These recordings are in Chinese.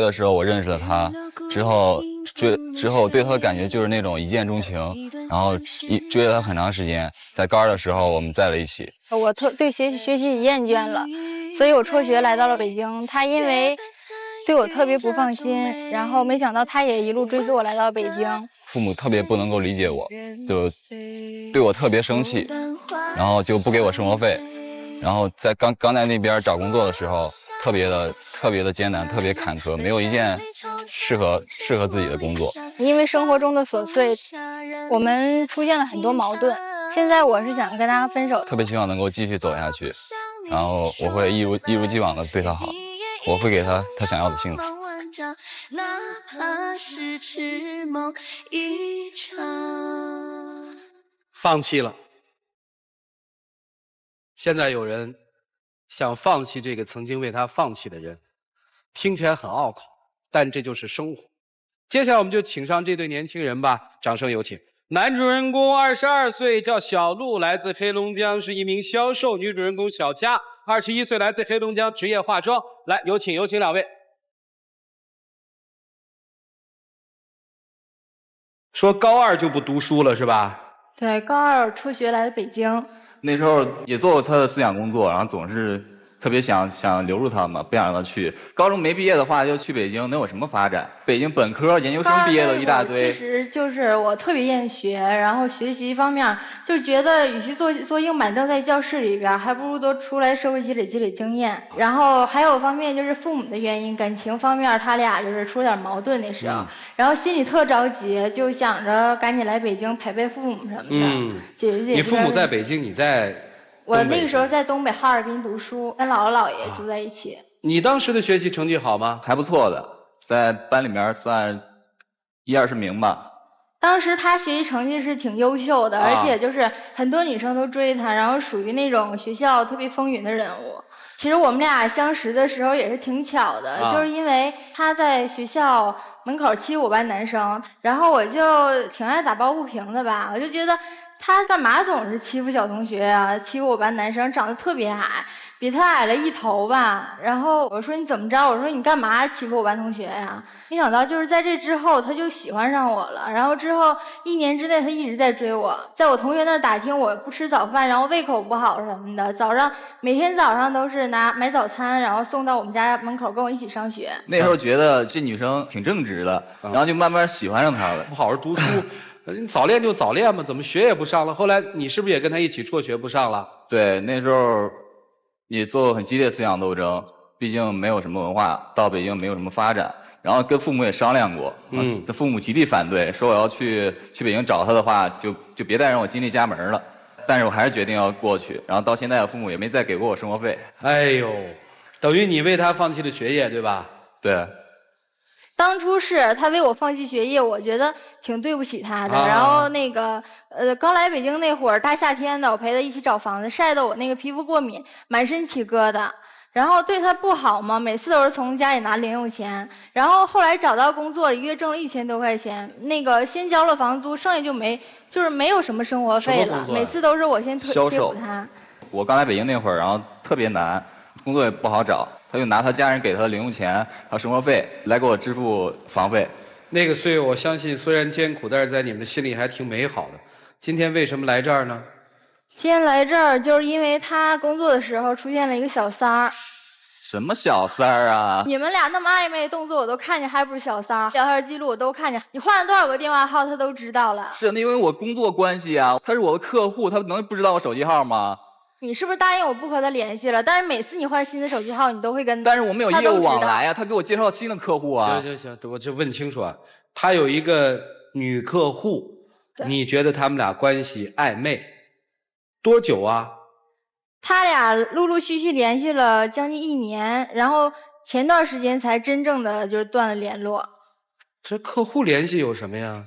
的时候我认识了他，之后对他的感觉就是那种一见钟情，然后追了他很长时间，在高二的时候我们在了一起。我对学习厌倦了，所以我辍学来到了北京。他因为对我特别不放心，然后没想到他也一路追随我来到北京。父母特别不能够理解我，就对我特别生气，然后就不给我生活费，然后在刚在那边找工作的时候，特别的艰难，特别坎坷，没有一件适合自己的工作。因为生活中的琐碎，我们出现了很多矛盾。现在我是想跟他分手，特别希望能够继续走下去，然后我会一如既往的对他好，我会给他想要的幸福。哪怕是痴梦一场。放弃了。现在有人想放弃这个曾经为他放弃的人，听起来很拗口，但这就是生活。接下来我们就请上这对年轻人吧，掌声有请。男主人公22岁，叫小陆，来自黑龙江，是一名销售；女主人公小佳，21岁，来自黑龙江，职业化妆。来，有请两位。说高二就不读书了是吧？对，高二辍学来北京。那时候也做过他的思想工作，然后总是特别想留住他嘛，不想让他去。高中没毕业的话就去北京，能有什么发展？北京本科、研究生毕业的一大堆。其实就是我特别厌学，然后学习方面就觉得与其坐硬板凳在教室里边，还不如多出来社会积累经验。然后还有方面就是父母的原因，感情方面他俩就是出了点矛盾那时候，然后心里特着急，就想着赶紧来北京陪陪父母什么的。解决。你父母在北京，你在？我那个时候在东北哈尔滨读书，跟姥姥姥爷住在一起。你当时的学习成绩好吗？还不错的，在班里面算10-20名吧。当时他学习成绩是挺优秀的，而且就是很多女生都追他，然后属于那种学校特别风云的人物。其实我们俩相识的时候也是挺巧的，就是因为他在学校门口欺负我班男生，然后我就挺爱打抱不平的吧，我就觉得他干嘛总是欺负小同学啊，欺负我班男生，长得特别矮，比他矮了1头吧。然后我说你怎么着？我说你干嘛欺负我班同学呀？没想到就是在这之后他就喜欢上我了，然后之后1年之内他一直在追我，在我同学那儿打听我不吃早饭，然后胃口不好什么的，每天早上都是买早餐，然后送到我们家门口跟我一起上学。那时候觉得这女生挺正直的，然后就慢慢喜欢上她了。不好好读书。你早恋就早恋嘛，怎么学也不上了？后来你是不是也跟他一起辍学不上了？对，那时候也做很激烈的思想斗争，毕竟没有什么文化，到北京没有什么发展，然后跟父母也商量过，这父母极力反对，说我要去北京找他的话，就别再让我进这家门了。但是我还是决定要过去，然后到现在我父母也没再给过我生活费。哎呦，等于你为他放弃了学业，对吧？对。当初是他为我放弃学业，我觉得挺对不起他的。然后刚来北京那会儿，大夏天的，我陪他一起找房子，晒得我那个皮肤过敏，满身起疙瘩。然后对他不好嘛，每次都是从家里拿零用钱。然后后来找到工作，一月挣了1000多块钱，先交了房租，剩下就是没有什么生活费了。每次都是我先贴补他。我刚来北京那会儿，然后特别难，工作也不好找。他就拿他家人给他的零用钱还有生活费来给我支付房费。那个岁月我相信虽然艰苦，但是在你们的心里还挺美好的。今天为什么来这儿呢？今天来这儿就是因为他工作的时候出现了一个小三儿。什么小三儿啊？你们俩那么暧昧的动作我都看见，还不是小三儿？聊天记录我都看见，你换了多少个电话号他都知道了。是那因为我工作关系啊，他是我的客户，他能不知道我手机号吗？你是不是答应我不和他联系了？但是每次你换新的手机号，你都会跟他。但是我们有业务往来啊，他给我介绍新的客户啊。行，我就问清楚啊，他有一个女客户，你觉得他们俩关系暧昧多久啊？他俩陆陆续续联系了将近1年，然后前段时间才真正的就是断了联络。这客户联系有什么呀？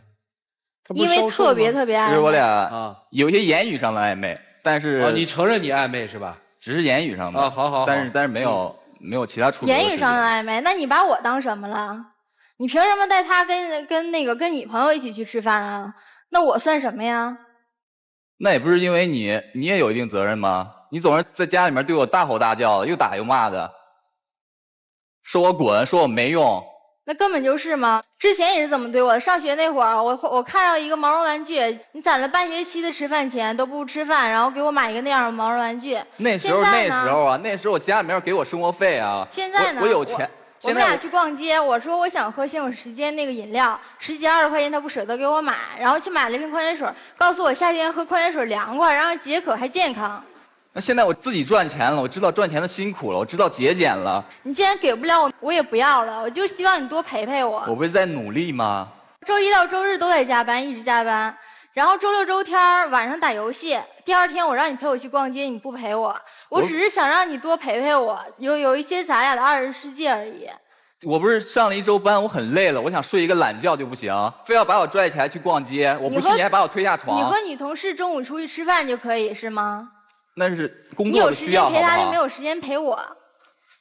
因为特别暧昧。就是我俩有些言语上的暧昧。但是你承认你暧昧是吧？只是言语上的好。但是没有其他处。言语上的暧昧，那你把我当什么了？你凭什么带他跟你朋友一起去吃饭啊？那我算什么呀？那也不是因为你也有一定责任吗？你总是在家里面对我大吼大叫的，又打又骂的，说我滚，说我没用。那根本就是嘛，之前也是这么对我的。上学那会儿，我看到一个毛绒玩具，你攒了半学期的吃饭钱都不吃饭，然后给我买一个那样的毛绒玩具。那时候我家里面给我生活费啊。现在呢？我有钱。我们俩去逛街，我说我想喝醒我时间那个饮料，10几20块钱他不舍得给我买，然后去买了一瓶矿泉水，告诉我夏天喝矿泉水凉快，然后解渴还健康。那现在我自己赚钱了，我知道赚钱的辛苦了，我知道节俭了。你既然给不了我也不要了，我就希望你多陪陪我。我不是在努力吗？周一到周日都在加班，一直加班，然后周六周天晚上打游戏，第2天我让你陪我去逛街，你不陪我，我只是想让你多陪陪我，有一些咱俩的2人世界而已。我不是上了1周班，我很累了，我想睡一个懒觉就不行，非要把我拽起来去逛街，我不信你还把我推下床。你和女同事中午出去吃饭就可以是吗？那是工作的需要，你有时间陪他，就没有时间陪我。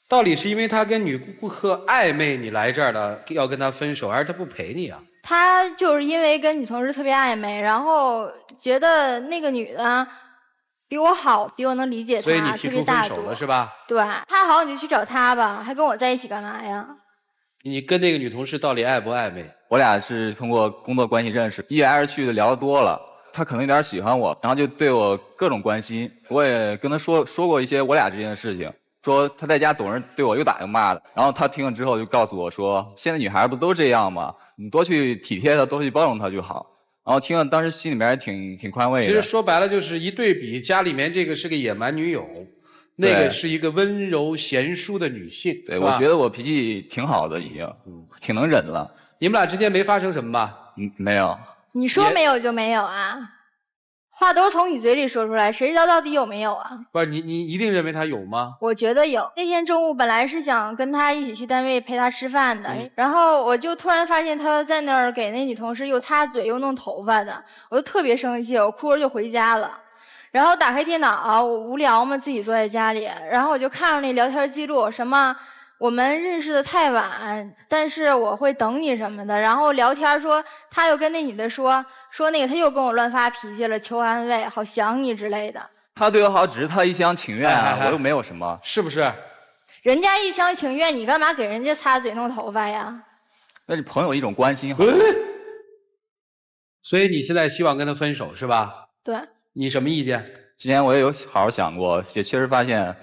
到底是因为他跟女顾客暧昧，你来这儿了要跟他分手，还是他不陪你啊？他就是因为跟女同事特别暧昧，然后觉得那个女的比我好，比我能理解他，所以你提出分手了是吧？对，他好你就去找他吧，还跟我在一起干嘛呀？你跟那个女同事到底暧不暧昧？我俩是通过工作关系认识，一来二去的聊得多了，他可能有点喜欢我，然后就对我各种关心。我也跟他说过一些我俩之间的事情，说他在家总是对我又打又骂的。然后他听了之后就告诉我说，现在女孩不都这样吗？你多去体贴她，多去包容她就好。然后听了当时心里面也挺宽慰的。其实说白了就是一对比，家里面这个是个野蛮女友。那个是一个温柔贤淑的女性，对，我觉得我脾气挺好的，已经，挺能忍了。你们俩之间没发生什么吧？没有。你说没有就没有啊？话都是从你嘴里说出来，谁知道到底有没有啊？不是你一定认为他有吗？我觉得有。那天中午本来是想跟他一起去单位陪他吃饭的，然后我就突然发现他在那儿给那女同事又擦嘴又弄头发的，我就特别生气，我哭着就回家了。然后打开电脑，我无聊嘛，自己坐在家里，然后我就看着那聊天记录，什么我们认识的太晚，但是我会等你什么的。然后聊天说他又跟那女的说那个他又跟我乱发脾气了，求安慰，好想你之类的。他对我好只是他一厢情愿啊，我又没有什么，是不是？人家一厢情愿，你干嘛给人家擦嘴弄头发呀？那是朋友一种关心好。所以你现在希望跟他分手是吧？对。你什么意见？之前我也有好好想过，也确实发现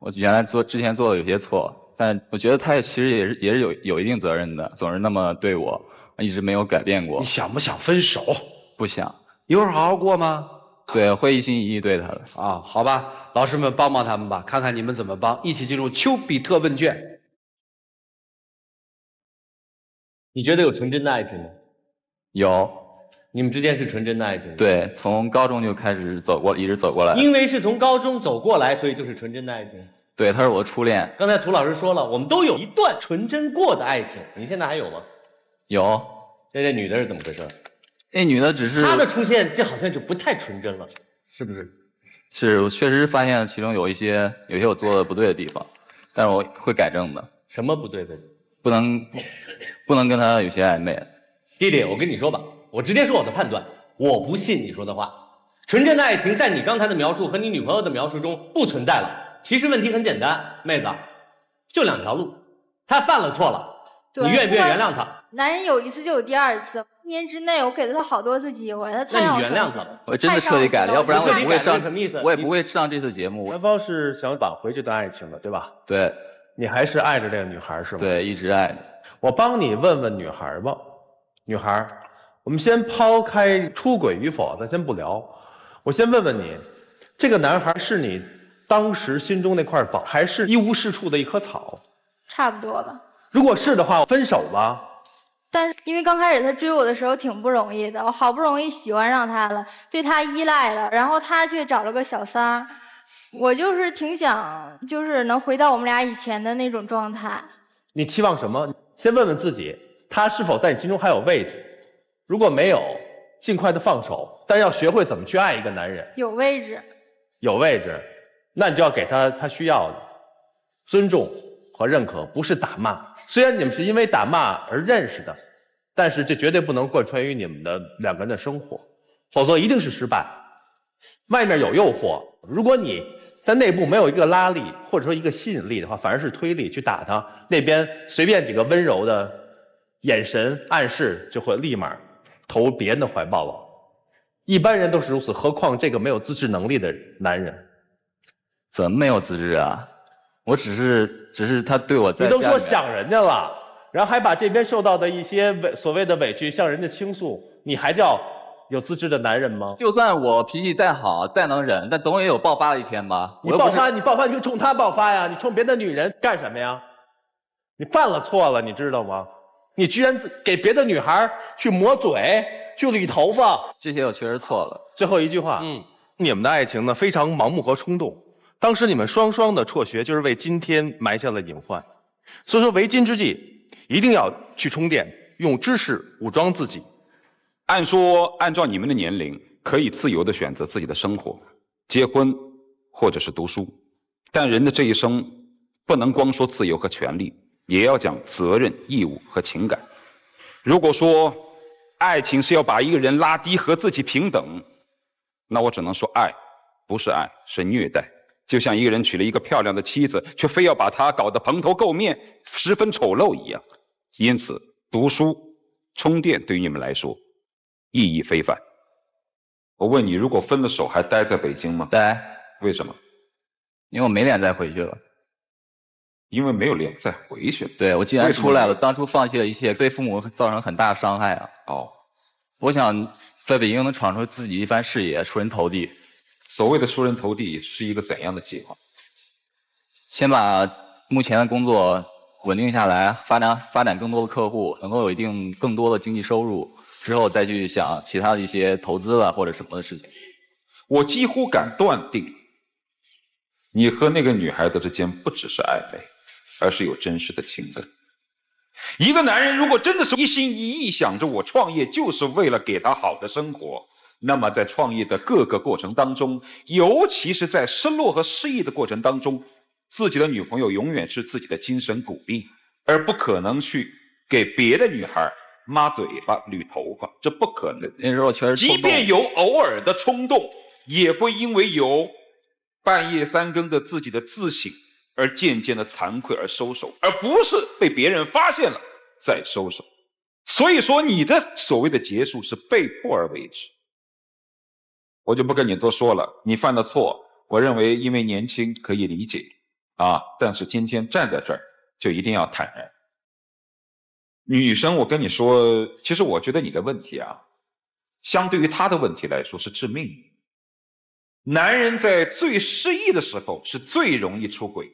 我原来之前做的有些错，但我觉得他其实也是有一定责任的，总是那么对我，一直没有改变过。你想不想分手？不想。一会儿好好过吗？对，会一心一意对他的。啊，好吧，老师们帮帮他们吧，看看你们怎么帮。一起进入丘比特问卷。你觉得有纯真的爱情吗？有。你们之间是纯真的爱情？对，从高中就开始一直走过来。因为是从高中走过来，所以就是纯真的爱情。对，他是我的初恋。刚才涂老师说了，我们都有一段纯真过的爱情，你现在还有吗？有。这女的是怎么回事？那女的只是她的出现，这好像就不太纯真了，是不是？是，我确实发现其中有一些我做的不对的地方，但是我会改正的。什么不对的？不能跟她有些暧昧。弟弟，我跟你说吧。我直接说我的判断，我不信你说的话。纯真的爱情在你刚才的描述和你女朋友的描述中不存在了。其实问题很简单，妹子，就2条路，他犯了错了，你愿不愿意原谅他？男人有一次就有第2次，1年之内我给了他好多次机会，他太让我那你原谅他？我真的彻底改了，要不然我也不会上什么意思？我也不会上这次节目。男方是想挽回这段爱情的，对吧？对。你还是爱着这个女孩是吗？对，一直爱着。我帮你问问女孩吧，女孩。我们先抛开出轨与否，咱先不聊。我先问问你，这个男孩是你当时心中那块宝，还是一无是处的一棵草？差不多吧。如果是的话，分手吧。但是因为刚开始他追我的时候挺不容易的，我好不容易喜欢上他了，对他依赖了，然后他却找了个小三儿，我就是挺想，就是能回到我们俩以前的那种状态。你期望什么？先问问自己，他是否在你心中还有位置？如果没有，尽快的放手，但要学会怎么去爱一个男人。有位置。有位置，那你就要给他需要的尊重和认可，不是打骂。虽然你们是因为打骂而认识的，但是这绝对不能贯穿于你们的2个人的生活，否则一定是失败。外面有诱惑，如果你在内部没有一个拉力或者说一个吸引力的话，反而是推力去打他，那边随便几个温柔的眼神暗示就会立马投别人的怀抱了。一般人都是如此，何况这个没有自制能力的男人。怎么没有自制啊？我只是他对我在你都说想人家了，然后还把这边受到的一些所谓的委屈向人家倾诉，你还叫有自制的男人吗？就算我脾气再好再能忍，但总也有爆发的一天吧。你爆发你就冲他爆发呀，你冲别的女人干什么呀？你犯了错了，你知道吗？你居然给别的女孩去抹嘴，去捋头发，这些我确实错了。最后一句话，你们的爱情呢非常盲目和冲动，当时你们双双的辍学，就是为今天埋下了隐患。所以说为今之计，一定要去充电，用知识武装自己。按说，按照你们的年龄，可以自由地选择自己的生活，结婚或者是读书。但人的这一生，不能光说自由和权利，也要讲责任、义务和情感。如果说爱情是要把一个人拉低和自己平等，那我只能说爱不是爱，是虐待。就像一个人娶了一个漂亮的妻子，却非要把她搞得蓬头垢面，十分丑陋一样。因此，读书、充电对于你们来说意义非凡。我问你，如果分了手还待在北京吗？待。为什么？因为我没脸再回去了。因为没有脸再回去。对，我既然出来了，当初放弃了一切，对父母造成很大的伤害啊。哦，我想在北京能闯出自己一番事业，出人头地。所谓的出人头地是一个怎样的计划？先把目前的工作稳定下来，发展更多的客户，能够有更多的经济收入，之后再去想其他的一些投资啊或者什么的事情。我几乎敢断定，你和那个女孩子之间不只是暧昧，而是有真实的情感。一个男人如果真的是一心一意想着我创业就是为了给她好的生活，那么在创业的各个过程当中，尤其是在失落和失意的过程当中，自己的女朋友永远是自己的精神鼓励，而不可能去给别的女孩抹嘴巴、捋头发，这不可能。那时候确实冲动，即便有偶尔的冲动，也会因为有半夜三更的自己的自省而渐渐的惭愧而收手，而不是被别人发现了再收手。所以说你的所谓的结束是被迫而为之。我就不跟你多说了，你犯的错，我认为因为年轻可以理解啊，但是今天站在这儿就一定要坦然。女生，我跟你说，其实我觉得你的问题啊，相对于她的问题来说是致命的。男人在最失意的时候是最容易出轨，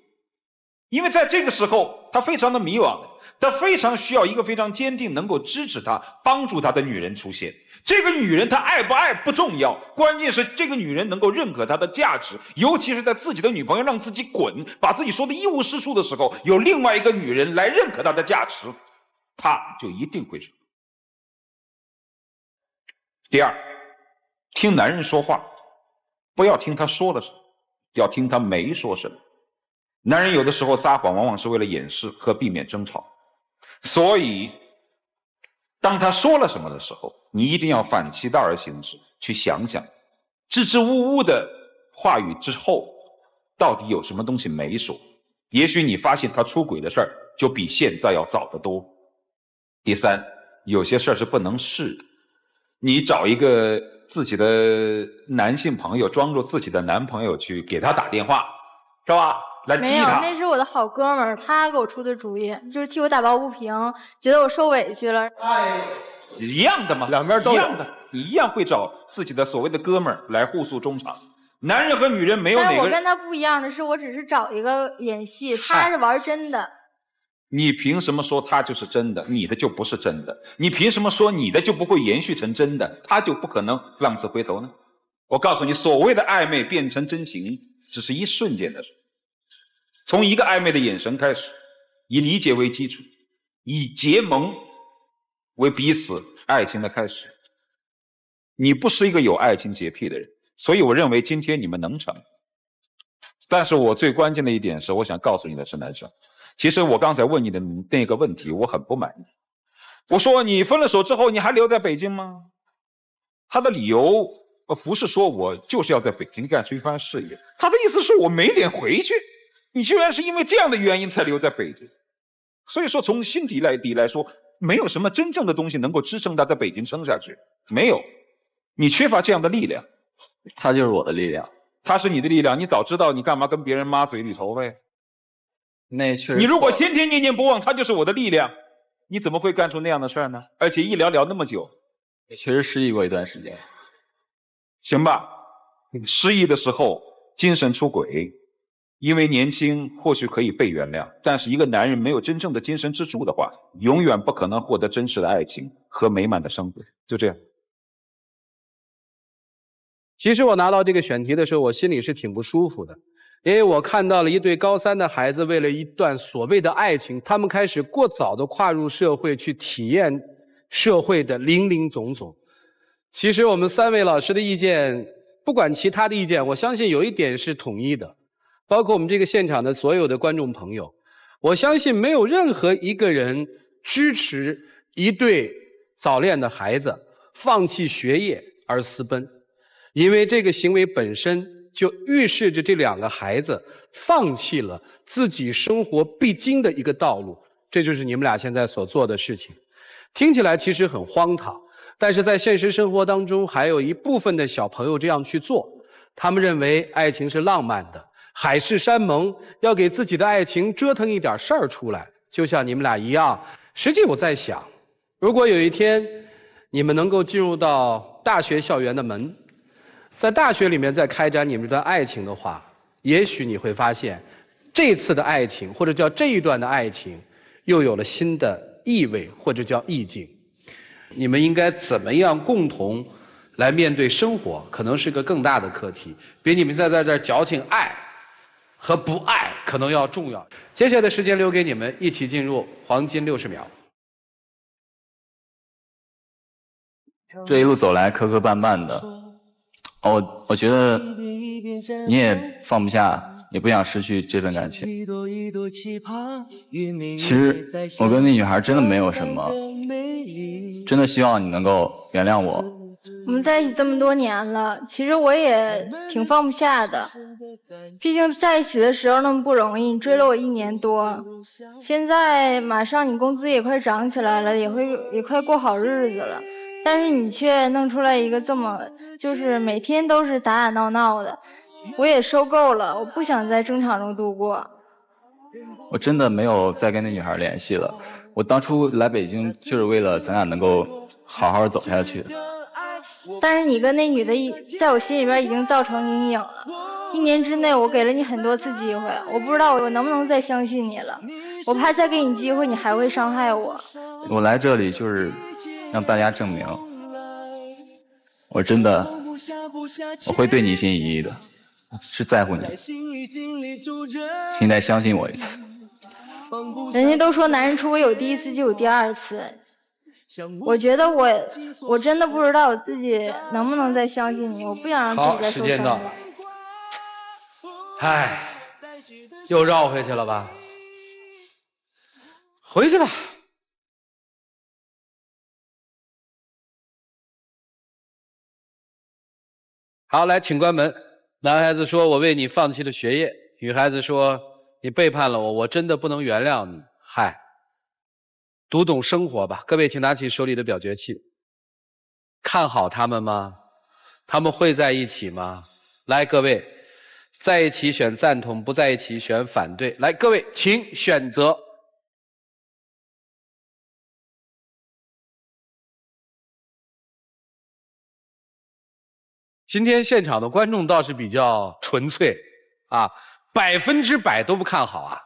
因为在这个时候他非常的迷惘，他非常需要一个非常坚定能够支持他帮助他的女人出现。这个女人她爱不爱不重要，关键是这个女人能够认可她的价值，尤其是在自己的女朋友让自己滚，把自己说的一无是处的时候，有另外一个女人来认可她的价值，她就一定会认。第二，听男人说话不要听他说了什么，要听他没说什么。男人有的时候撒谎往往是为了掩饰和避免争吵，所以当他说了什么的时候，你一定要反其道而行之，去想想支支吾吾的话语之后到底有什么东西没说。也许你发现他出轨的事儿就比现在要早得多。第三，有些事儿是不能试的，你找一个自己的男性朋友装作自己的男朋友去给他打电话，是吧？来激他。没有，那是我的好哥们儿，他给我出的主意，就是替我打抱不平，觉得我受委屈了。一样的嘛，两边都有一样的，你一样会找自己的所谓的哥们儿来互诉衷肠。男人和女人没有哪个。但是我跟他不一样的是，我只是找一个演戏，他是玩真的。你凭什么说他就是真的，你的就不是真的？你凭什么说你的就不会延续成真的，他就不可能浪子回头呢？我告诉你，所谓的暧昧变成真情，只是一瞬间的事。从一个暧昧的眼神开始，以理解为基础，以结盟为彼此爱情的开始。你不是一个有爱情洁癖的人，所以我认为今天你们能成。但是我最关键的一点是，我想告诉你的是，男生，其实我刚才问你的那个问题我很不满意。我说你分了手之后你还留在北京吗？他的理由不是说我就是要在北京干出一番事业，他的意思是我没脸回去。你居然是因为这样的原因才留在北京。所以说从心底来说，没有什么真正的东西能够支撑他在北京撑下去，没有，你缺乏这样的力量。他就是我的力量。他是你的力量，你早知道你干嘛跟别人抹嘴里头呗？那确实。你如果天天念念不忘，他就是我的力量，你怎么会干出那样的事儿呢？而且一聊聊那么久。也确实失忆过一段时间。行吧，失忆的时候精神出轨，因为年轻或许可以被原谅，但是一个男人没有真正的精神支柱的话，永远不可能获得真实的爱情和美满的生活。就这样。其实我拿到这个选题的时候，我心里是挺不舒服的，因为我看到了一对高3的孩子为了一段所谓的爱情，他们开始过早的跨入社会，去体验社会的林林总总。其实我们3位老师的意见，不管其他的意见，我相信有一点是统一的，包括我们这个现场的所有的观众朋友，我相信没有任何一个人支持一对早恋的孩子放弃学业而私奔。因为这个行为本身就预示着这2个孩子放弃了自己生活必经的一个道路，这就是你们俩现在所做的事情。听起来其实很荒唐，但是在现实生活当中，还有一部分的小朋友这样去做。他们认为爱情是浪漫的，海誓山盟，要给自己的爱情折腾一点事儿出来，就像你们俩一样。实际我在想，如果有一天你们能够进入到大学校园的门，在大学里面再开展你们的爱情的话，也许你会发现，这次的爱情或者叫这一段的爱情，又有了新的意味或者叫意境。你们应该怎么样共同来面对生活，可能是个更大的课题，比你们在这矫情爱和不爱可能要重要。接下来的时间留给你们，一起进入黄金60秒。这一路走来磕磕绊绊的。我觉得你也放不下，也不想失去这份感情。其实我跟那女孩真的没有什么，真的希望你能够原谅我。我们在一起这么多年了，其实我也挺放不下的，毕竟在一起的时候那么不容易，你追了我1年多，现在马上你工资也快涨起来了，也快过好日子了。但是你却弄出来一个这么就是每天都是打打闹闹的，我也受够了，我不想在争吵中度过。我真的没有再跟那女孩联系了，我当初来北京就是为了咱俩能够好好走下去。但是你跟那女的在我心里边已经造成阴影了，1年之内我给了你很多次机会，我不知道我能不能再相信你了，我怕再给你机会你还会伤害我。我来这里就是让大家证明，我真的我会对你一心一意的，是在乎你，你再相信我一次。人家都说男人出轨有第1次就有第2次，我觉得我真的不知道我自己能不能再相信你，我不想让自己再受伤了。好，时间到。唉，又绕回去了吧？回去吧。好，来，请关门。男孩子说：“我为你放弃了学业。”女孩子说：“你背叛了我，我真的不能原谅你。”嗨，读懂生活吧。各位，请拿起手里的表决器。看好他们吗？他们会在一起吗？来，各位，在一起选赞同，不在一起选反对。来，各位，请选择。今天现场的观众倒是比较纯粹啊，100%都不看好啊，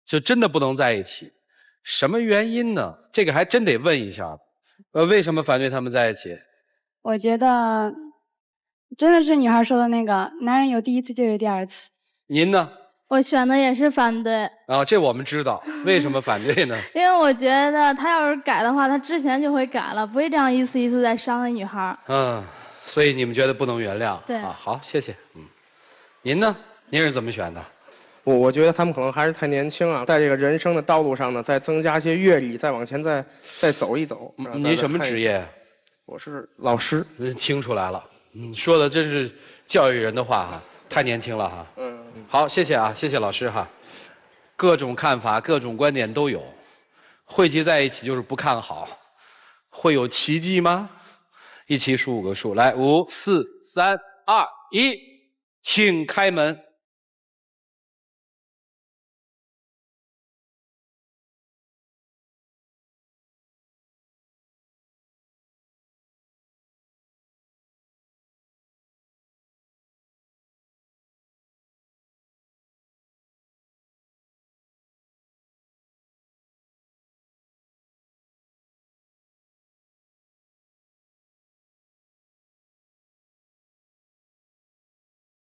就真的不能在一起。什么原因呢？这个还真得问一下。为什么反对他们在一起？我觉得真的是女孩说的那个，男人有第1次就有第2次。您呢？我选的也是反对。啊，这我们知道。为什么反对呢？因为我觉得他要是改的话，他之前就会改了，不会这样一次一次在伤害女孩。所以你们觉得不能原谅？对啊，好，谢谢。您呢？您是怎么选的？我觉得他们可能还是太年轻啊，在这个人生的道路上呢，再增加些阅历，再往前再走一走。您什么职业？我是老师。听出来了，说的真是教育人的话哈，太年轻了哈。好，谢谢啊，谢谢老师哈。各种看法、各种观点都有，汇集在一起就是不看好，会有奇迹吗？一起数5个数，来，5、4、3、2、1，请开门。